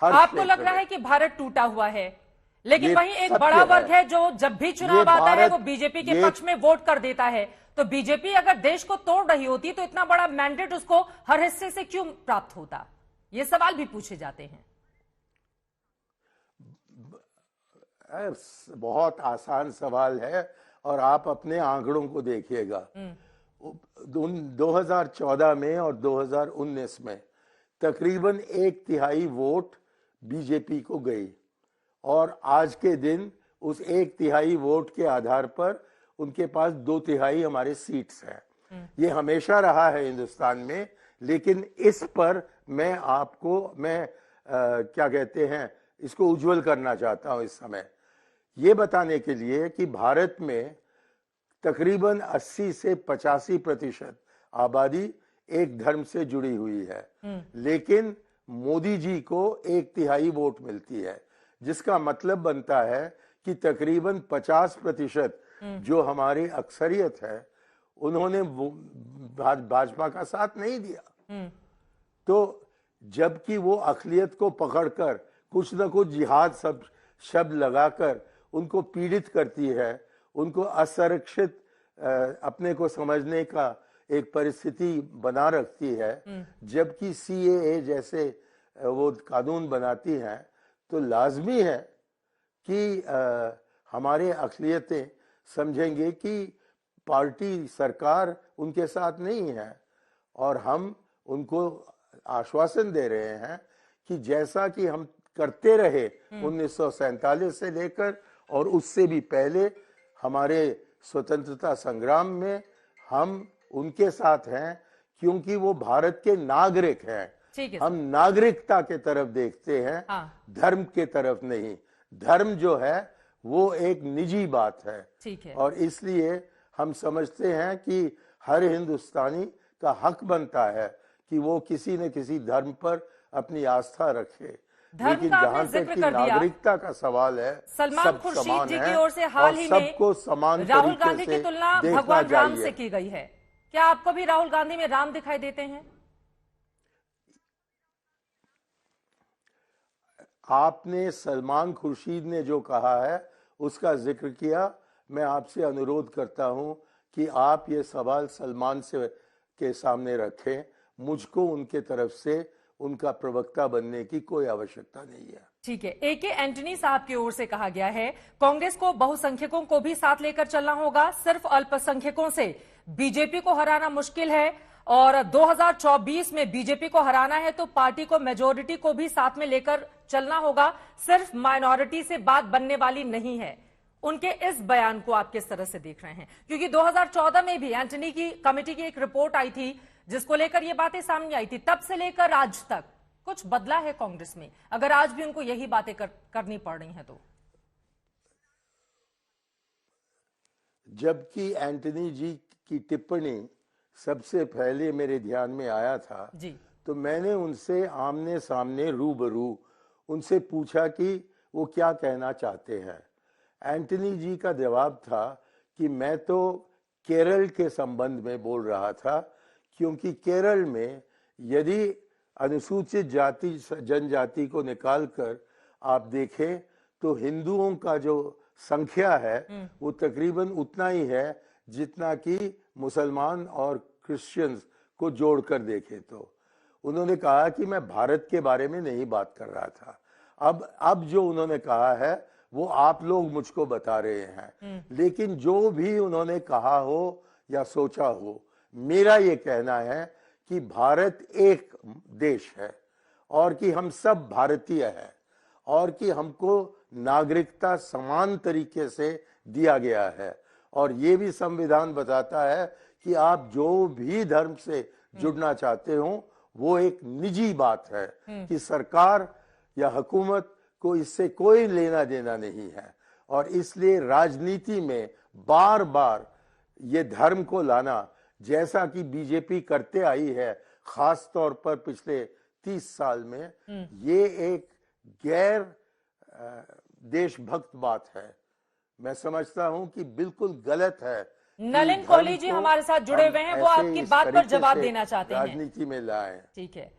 हर आपको लग क्षेत्र रहा में। है कि भारत टूटा हुआ है, लेकिन ये वहीं एक सत्य बड़ा वर्ग है जो जब भी चुनाव आता है वो बीजेपी के पक्ष में वोट कर देता है। तो बीजेपी अगर देश को तोड़ रही होती तो इतना बड़ा मैंडेट उसको हर हिस्से से क्यों प्राप्त होता? ये सवाल भी पूछे जाते हैं। बहुत आसान सवाल है, और आप अपने आंकड़ों को देखिएगा। 2014 में और 2019 में तकरीबन 1/3 वोट बीजेपी को गई, और आज के दिन उस 1/3 वोट के आधार पर उनके पास 2/3 हमारे सीट्स हैं। ये हमेशा रहा है हिंदुस्तान में, लेकिन इस पर मैं क्या कहते हैं, इसको उज्जवल करना चाहता हूं इस समय, ये बताने के लिए कि भारत में तकरीबन 80 से 85% आबादी एक धर्म से जुड़ी हुई है, लेकिन मोदी जी को 1/3 वोट मिलती है, जिसका मतलब बनता है कि तकरीबन 50% जो हमारी अक्सरियत है उन्होंने भाजपा का साथ नहीं दिया। तो जबकि वो अक़लियत को पकड़कर कुछ न कुछ जिहाद शब्द लगाकर उनको पीड़ित करती है, उनको असुरक्षित अपने को समझने का एक परिस्थिति बना रखती है, जबकि CAA जैसे वो कानून बनाती हैं, तो लाजमी है कि हमारे अक़लियतें समझेंगे कि पार्टी सरकार उनके साथ नहीं है, और हम उनको आश्वासन दे रहे हैं कि जैसा कि हम करते रहे 1947 से लेकर और उससे भी पहले हमारे स्वतंत्रता संग्राम में, हम उनके साथ हैं, क्योंकि वो भारत के नागरिक हैं। हम नागरिकता के तरफ देखते हैं, धर्म के तरफ नहीं। धर्म जो है वो एक निजी बात है, और इसलिए हम समझते हैं कि हर हिंदुस्तानी का हक बनता है कि वो किसी न किसी धर्म पर अपनी आस्था रखे। लेकिन जहां तक कि नागरिकता का सवाल है, सलमान खुर्शीद जी की ओर से हाल ही में सबको समान राहुल गांधी की तुलना भगवान राम से की गई है। क्या आपको भी राहुल गांधी में राम दिखाई देते हैं? आपने सलमान खुर्शीद ने जो कहा है उसका जिक्र किया। मैं आपसे अनुरोध करता हूं कि आप ये सवाल सलमान से के सामने रखें। मुझको उनके तरफ से उनका प्रवक्ता बनने की कोई आवश्यकता नहीं है। ठीक है। AK एंटनी साहब की ओर से कहा गया है कांग्रेस को बहुसंख्यकों को भी साथ लेकर चलना होगा, सिर्फ अल्पसंख्यकों से बीजेपी को हराना मुश्किल है, और 2024 में बीजेपी को हराना है तो पार्टी को मेजोरिटी को भी साथ में लेकर चलना होगा, सिर्फ माइनॉरिटी से बात बनने वाली नहीं है। उनके इस बयान को आप किस तरह से देख रहे हैं? क्योंकि 2014 में भी एंटनी की कमेटी की एक रिपोर्ट आई थी जिसको लेकर ये बातें सामने आई थी, तब से लेकर आज तक कुछ बदला है कांग्रेस में? अगर आज भी उनको यही बातें करनी पड़ रही हैं तो? जबकि एंटनी जी की टिप्पणी सबसे पहले मेरे ध्यान में आया था जी, तो मैंने उनसे आमने सामने रूबरू उनसे पूछा कि वो क्या कहना चाहते हैं। एंटनी जी का जवाब था कि मैं तो केरल के संबंध में बोल रहा था, क्योंकि केरल में यदि अनुसूचित जाति जनजाति को निकालकर आप देखें तो हिंदुओं का जो संख्या है वो तकरीबन उतना ही है जितना कि मुसलमान और क्रिश्चियंस को जोड़कर देखें। तो उन्होंने कहा कि मैं भारत के बारे में नहीं बात कर रहा था। अब जो उन्होंने कहा है वो आप लोग मुझको बता रहे हैं, लेकिन जो भी उन्होंने कहा हो या सोचा हो, मेरा ये कहना है कि भारत एक देश है और कि हम सब भारतीय हैं और कि हमको नागरिकता समान तरीके से दिया गया है। और ये भी संविधान बताता है कि आप जो भी धर्म से जुड़ना चाहते हो वो एक निजी बात है, कि सरकार या हुकूमत को इससे कोई लेना देना नहीं है। और इसलिए राजनीति में बार बार ये धर्म को लाना, जैसा कि बीजेपी करते आई है खास तौर पर पिछले 30 साल में, ये एक गैर देशभक्त बात है। मैं समझता हूं कि बिल्कुल गलत है। नलिन कोहली जी हमारे साथ जुड़े हुए हैं, वो आपकी बात पर जवाब देना चाहते हैं। राजनीति में लाएं। ठीक है।